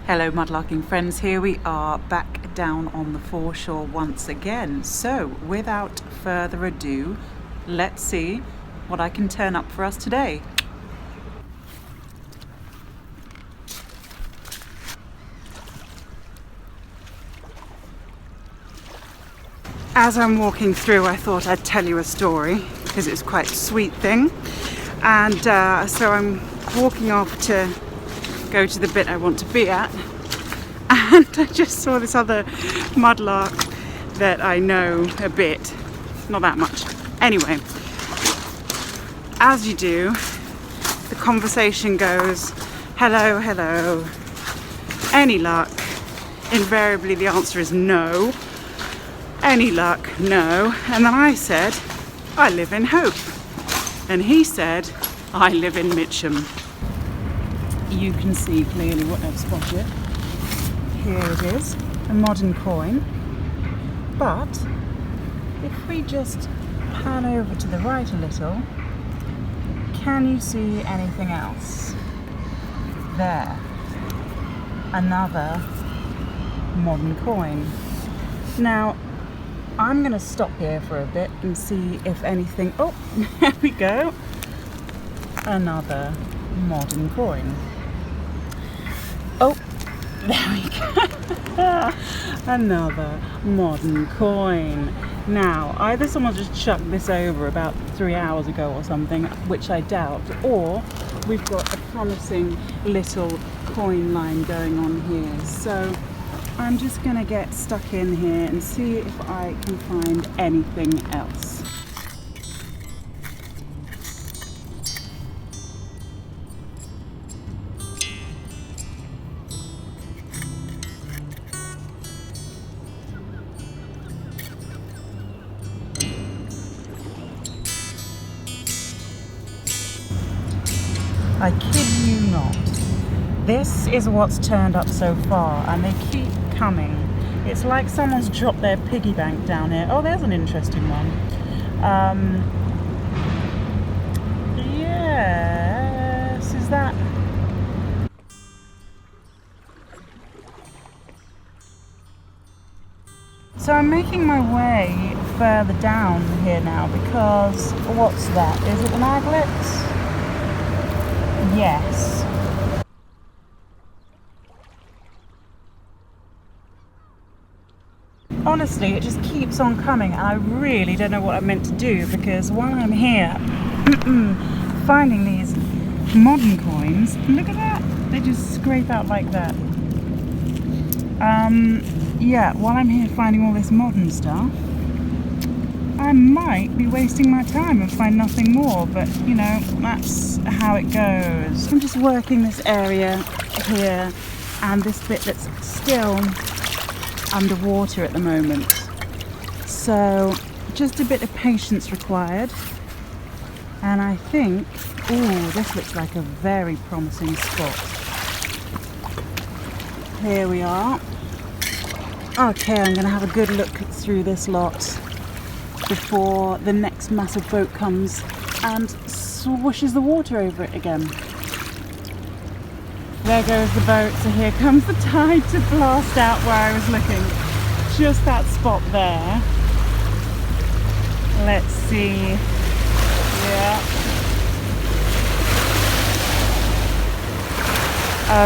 Hello Mudlarking friends, here we are back down on the foreshore once again. So without further ado, let's see what I can turn up for us today. As I'm walking through, I thought I'd tell you a story because it's quite a sweet thing. And so I'm walking off to go to the bit I want to be at, and I just saw this other mudlark that I know a bit, not that much. Anyway, as you do, the conversation goes, hello, hello, any luck? Invariably the answer is no. Any luck? No. And then I said, I live in Hope. And he said, I live in Mitcham. You can see clearly what I've spotted. Here it is, a modern coin. But if we just pan over to the right a little, can you see anything else? There, another modern coin. Now, I'm going to stop here for a bit and see if anything. Oh, there we go. Another modern coin. Oh, there we go. Another modern coin. Now, either someone just chucked this over about 3 hours ago or something, which I doubt, or we've got a promising little coin line going on here. So I'm just going to get stuck in here and see if I can find anything else. I kid you not. This is what's turned up so far, and they keep coming. It's like someone's dropped their piggy bank down here. Oh, there's an interesting one. Yes, is that? So I'm making my way further down here now because what's that? Is it an aglet? Yes. Honestly, it just keeps on coming, and I really don't know what I'm meant to do, because while I'm here finding these modern coins, look at that, they just scrape out like that. Yeah, while I'm here finding all this modern stuff, I might be wasting my time and find nothing more, but you know, that's how it goes. I'm just working this area here and this bit that's still underwater at the moment, so just a bit of patience required. And I think, oh, this looks like a very promising spot. Here we are. Okay, I'm going to have a good look through this lot before the next massive boat comes and swooshes the water over it again. There goes the boat, so here comes the tide to blast out where I was looking. Just that spot there. Let's see. Yeah.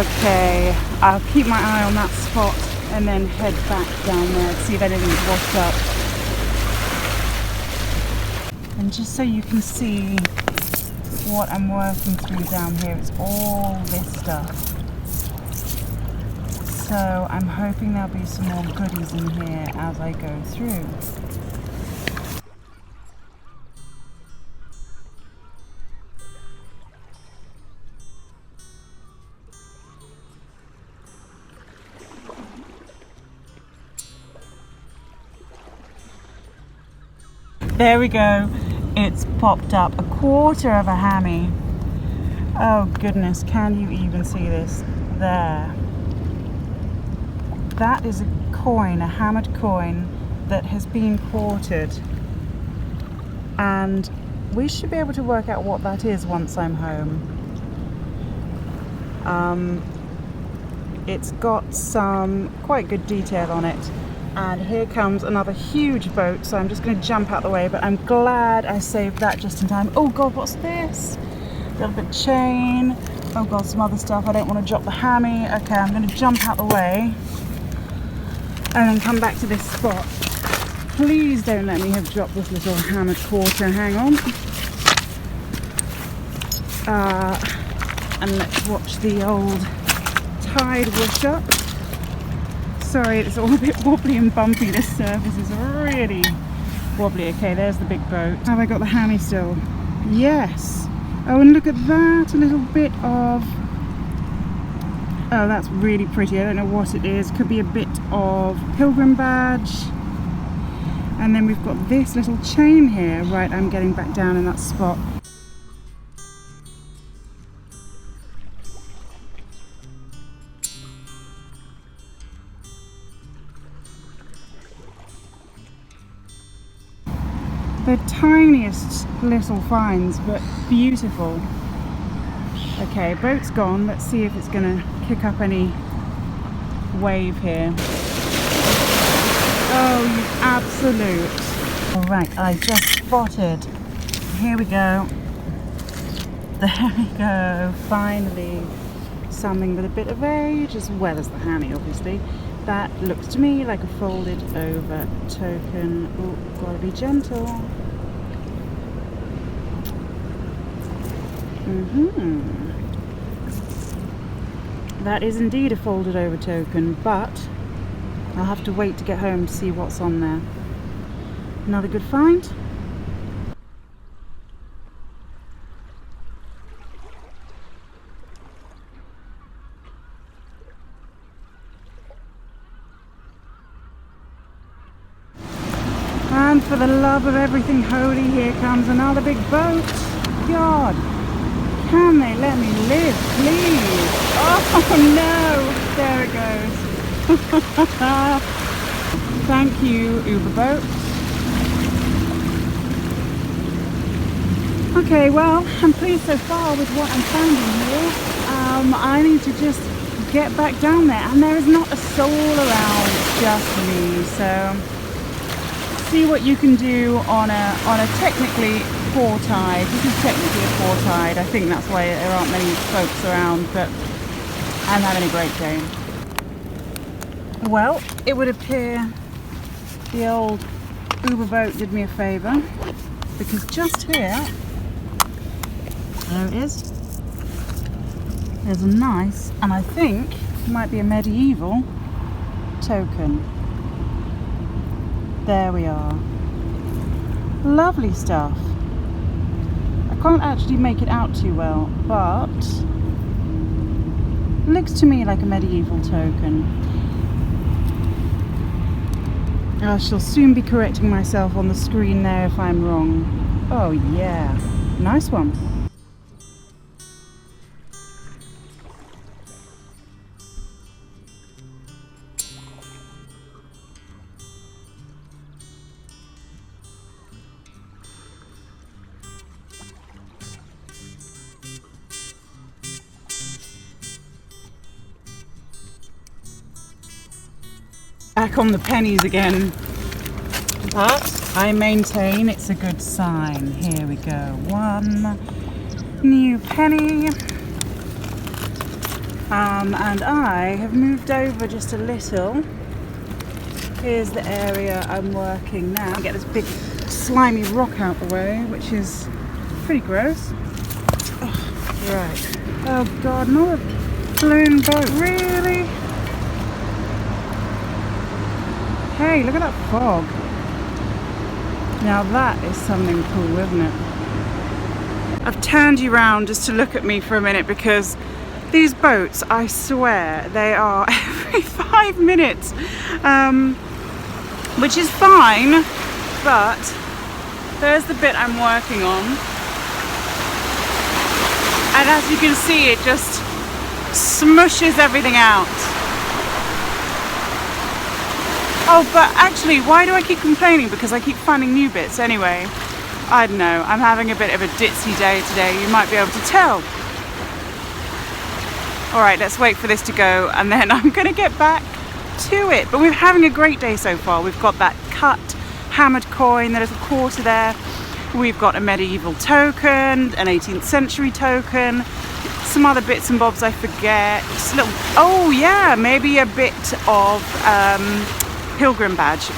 Okay, I'll keep my eye on that spot and then head back down there to see if anything's washed up. And just so you can see what I'm working through down here, it's all this stuff. So I'm hoping there'll be some more goodies in here as I go through. There we go. It's popped up, a quarter of a hammy. Oh goodness, can you even see this? There. That is a coin, a hammered coin that has been quartered. And we should be able to work out what that is once I'm home. It's got some quite good detail on it. And here comes another huge boat, so I'm just going to jump out the way, but I'm glad I saved that just in time. Oh God, what's this? A little bit of chain. Oh God, some other stuff. I don't want to drop the hammy. Okay, I'm going to jump out the way and then come back to this spot. Please don't let me have dropped this little hammered quarter. Hang on. And let's watch the old tide wash up. Sorry, it's all a bit wobbly and bumpy. This surface is really wobbly. Okay, there's the big boat. Have I got the hammy still? Yes. Oh, and look at that, a little bit of... Oh, that's really pretty. I don't know what it is. Could be a bit of pilgrim badge. And then we've got this little chain here. Right, I'm getting back down in that spot. The tiniest little finds, but beautiful. Okay, boat's gone. Let's see if it's gonna kick up any wave here. Oh, you absolute. All right, I just spotted. Here we go. There we go. Finally, something with a bit of age, as well as the hammy, obviously. That looks to me like a folded over token. Oh, gotta be gentle. That is indeed a folded over token, but I'll have to wait to get home to see what's on there. Another good find. And for the love of everything holy, here comes another big boat. God, can they let me live, please? Oh no, there it goes. Thank you, Uber boat. Okay, well, I'm pleased so far with what I'm finding here. I need to just get back down there, and there is not a soul around, it's just me, so see what you can do on a technically poor tide. This is technically a poor tide. I think that's why there aren't many folks around, but I'm having a great day. Well, it would appear the old Uber boat did me a favour, because just here, there it is, there's a nice, and I think it might be a medieval token. There we are. Lovely stuff. I can't actually make it out too well, but looks to me like a medieval token. I shall soon be correcting myself on the screen there if I'm wrong. Oh yeah, nice one. Back on the pennies again, but I maintain it's a good sign. Here we go, one new penny, and I have moved over just a little. Here's the area I'm working now. Get this big slimy rock out the way, which is pretty gross. Oh, right, oh god, another balloon boat, really? Hey, look at that fog. Now that is something cool, isn't it? I've turned you round just to look at me for a minute, because these boats, I swear, they are every 5 minutes. Which is fine, but there's the bit I'm working on. And as you can see, it just smushes everything out. Oh, but actually, why do I keep complaining? Because I keep finding new bits anyway. I don't know, I'm having a bit of a ditzy day today, you might be able to tell. All right, let's wait for this to go and then I'm gonna get back to it. But we're having a great day so far. We've got that cut hammered coin, the little quarter there. We've got a medieval token, an 18th century token, some other bits and bobs I forget. Just a little, oh yeah, maybe a bit of pilgrim badge.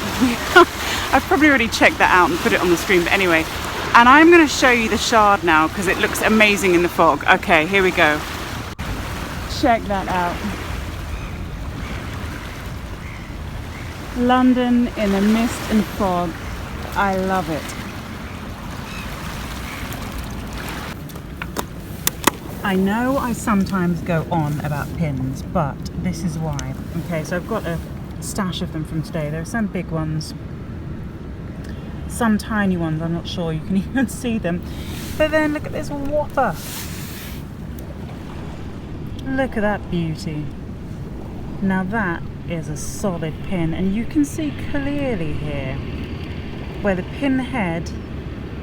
I've probably already checked that out and put it on the screen, but anyway. And I'm going to show you the shard now because it looks amazing in the fog. Okay, here we go. Check that out. London in the mist and fog. I love it. I know I sometimes go on about pins, but this is why. Okay, so I've got a stash of them from today. There are some big ones, some tiny ones, I'm not sure you can even see them. But then look at this whopper. Look at that beauty. Now that is a solid pin, and you can see clearly here where the pin head,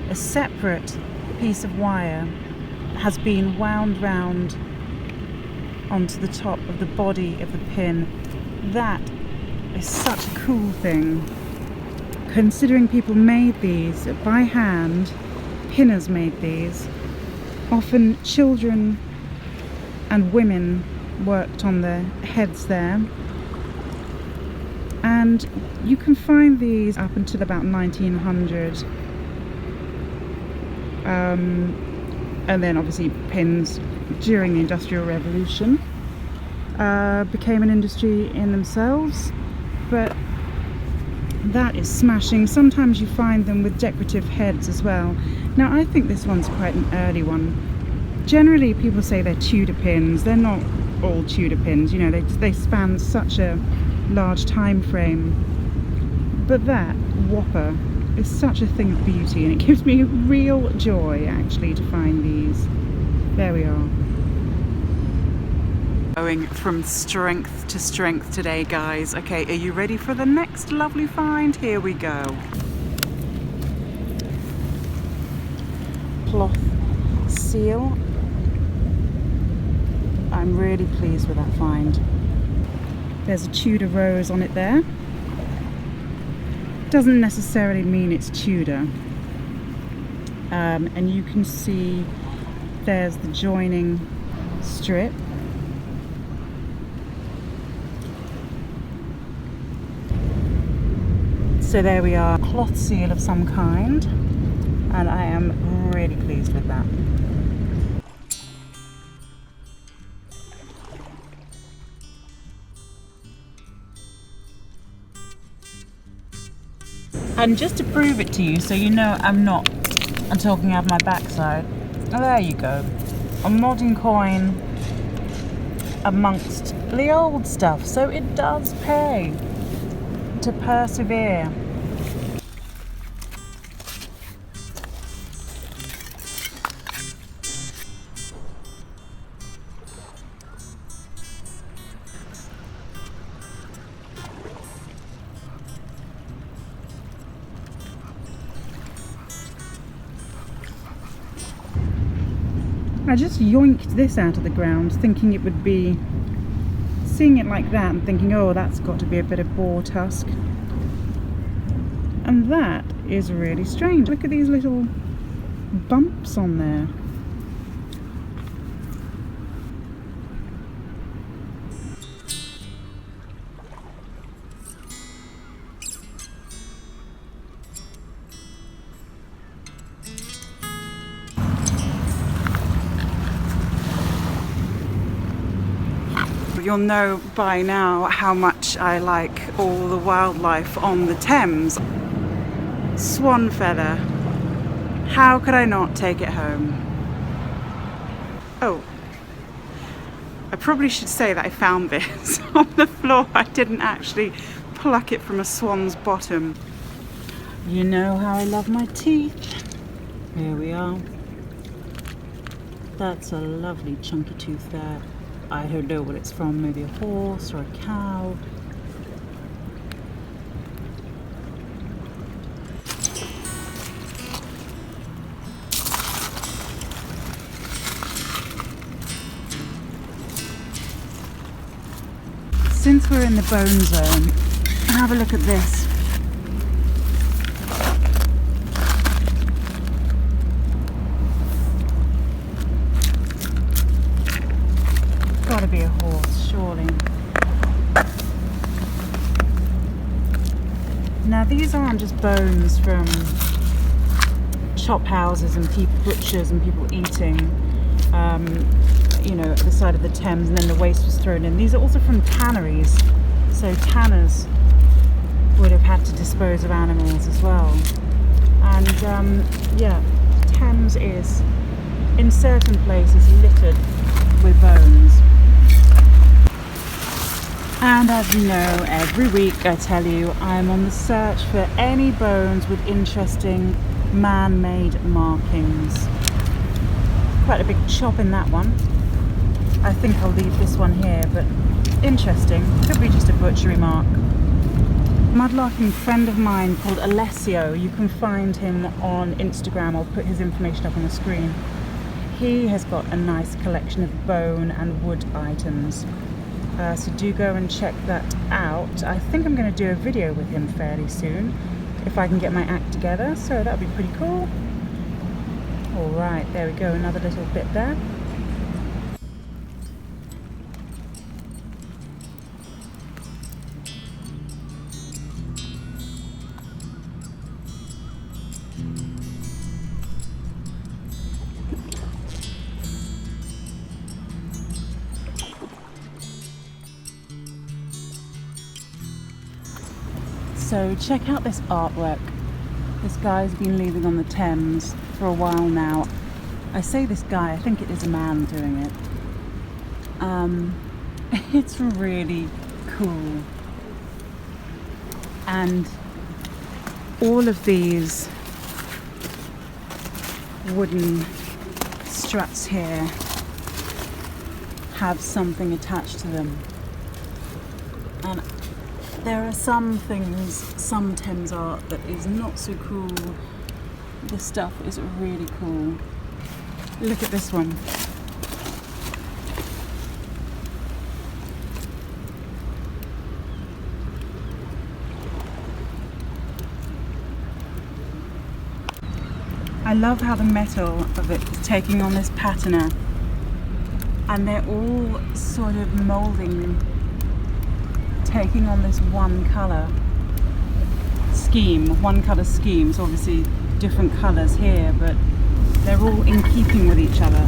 a separate piece of wire, has been wound round onto the top of the body of the pin. That is such a cool thing. Considering people made these by hand, pinners made these. Often children and women worked on the heads there. And you can find these up until about 1900. And then obviously pins during the Industrial Revolution became an industry in themselves, but that is smashing. Sometimes you find them with decorative heads as well. Now I think this one's quite an early one. Generally people say they're Tudor pins. They're not all Tudor pins, you know, they span such a large time frame, but that whopper is such a thing of beauty, and it gives me real joy actually to find these. There we are. Going from strength to strength today, guys. Okay, are you ready for the next lovely find? Here we go. Cloth seal. I'm really pleased with that find. There's a Tudor rose on it there. Doesn't necessarily mean it's Tudor. And you can see there's the joining strip. So there we are, cloth seal of some kind, and I am really pleased with that. And just to prove it to you, so you know I'm talking out of my backside, oh, there you go. A modern coin amongst the old stuff. So it does pay to persevere. I just yoinked this out of the ground thinking it would be, seeing it like that and thinking, oh, that's got to be a bit of boar tusk. And that is really strange. Look at these little bumps on there. You'll know by now how much I like all the wildlife on the Thames. Swan feather. How could I not take it home? Oh, I probably should say that I found this on the floor. I didn't actually pluck it from a swan's bottom. You know how I love my teeth. Here we are. That's a lovely chunky tooth there. I don't know what it's from, maybe a horse or a cow. since we're in the bone zone, have a look at this. Gotta be a horse, surely. Now these aren't just bones from chop houses and butchers and people eating, you know, at the side of the Thames, and then the waste was thrown in. These are also from tanneries, so tanners would have had to dispose of animals as well. And yeah, Thames is in certain places littered with bones. And as you know, every week I tell you I'm on the search for any bones with interesting man-made markings. Quite a big chop in that one. I think I'll leave this one here, but interesting. Could be just a butchery mark. Mudlarking friend of mine called Alessio, you can find him on Instagram. I'll put his information up on the screen. He has got a nice collection of bone and wood items. So do go and check that out. I think I'm going to do a video with him fairly soon, if I can get my act together, so that would be pretty cool. Alright, there we go, another little bit there. So check out this artwork. This guy's been leaving on the Thames for a while now. I say this guy, I think it is a man doing it. It's really cool. And all of these wooden struts here have something attached to them. And there are some things, some Thames art that is not so cool. This stuff is really cool. Look at this one. I love how the metal of it is taking on this patina, and they're all sort of moulding, taking on this one colour scheme, so obviously different colours here, but they're all in keeping with each other.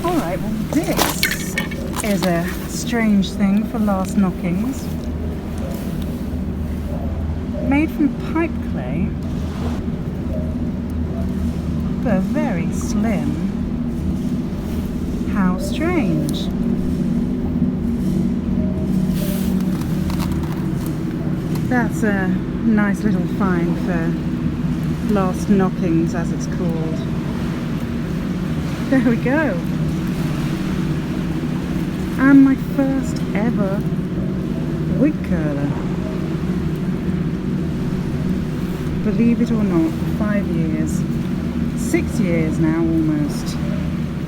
Alright, well this is a strange thing for last knockings. Made from pipe clay, but very slim. How strange. That's a nice little find for last knockings, as it's called. There we go. And my first ever wig curler. Believe it or not, 5 years, 6 years now almost,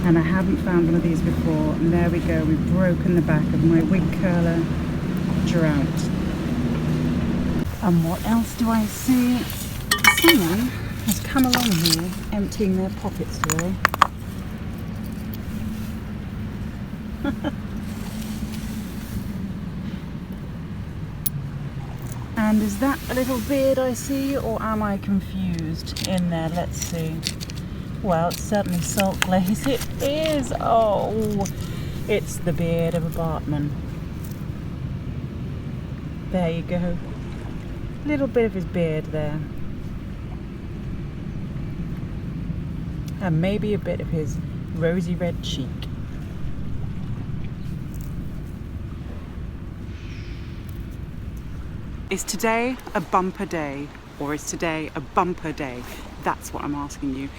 and I haven't found one of these before. And there we go, we've broken the back of my wig curler drought. And what else do I see? Someone has come along here emptying their pockets today. And is that a little beard I see, or am I confused in there? Let's see. Well, it's certainly salt glaze. It is! Oh, it's the beard of a bartman. There you go. Little bit of his beard there. And maybe a bit of his rosy red cheek. Is today a bumper day, or is today a bumper day? That's what I'm asking you.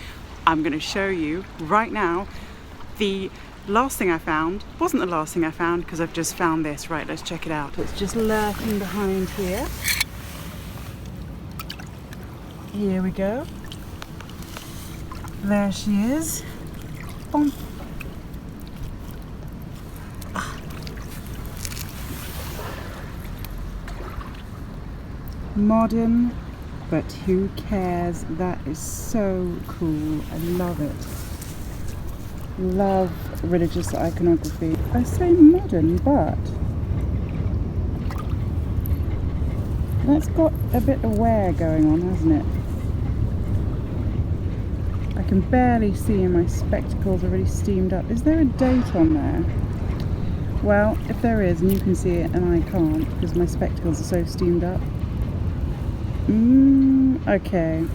I'm going to show you right now the Last thing I found wasn't the last thing I found, because I've just found this. Right, let's check it out. It's just lurking behind here. Here we go. There she is. Boom. Modern, but who cares? That is so cool. I love it. Love religious iconography. I say modern, but that's got a bit of wear going on, hasn't it? I can barely see, and my spectacles are really steamed up. Is there a date on there? Well, if there is, and you can see it and I can't because my spectacles are so steamed up. Okay.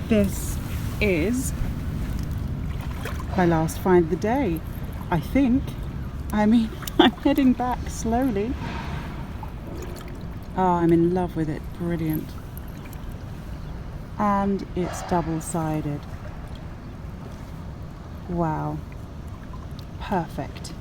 This is my last find of the day, I think. I mean, I'm heading back slowly. Oh, I'm in love with it. Brilliant. And it's double-sided. Wow. Perfect.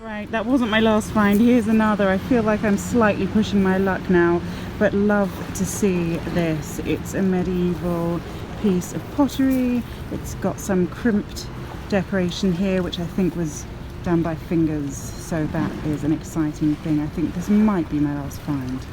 Right, that wasn't my last find. Here's another. I feel like I'm slightly pushing my luck now, but love to see this. It's a medieval piece of pottery. It's got some crimped decoration here, which I think was done by fingers, so that is an exciting thing. I think this might be my last find.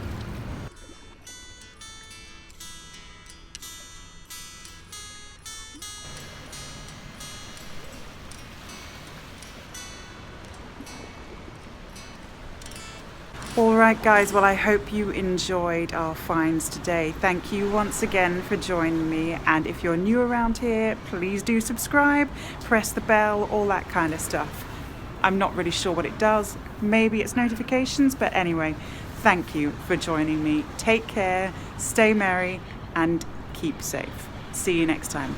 Alright guys, well I hope you enjoyed our finds today. Thank you once again for joining me, and if you're new around here, please do subscribe, press the bell, all that kind of stuff. I'm not really sure what it does, maybe it's notifications, but anyway, thank you for joining me. Take care, stay merry, and keep safe. See you next time.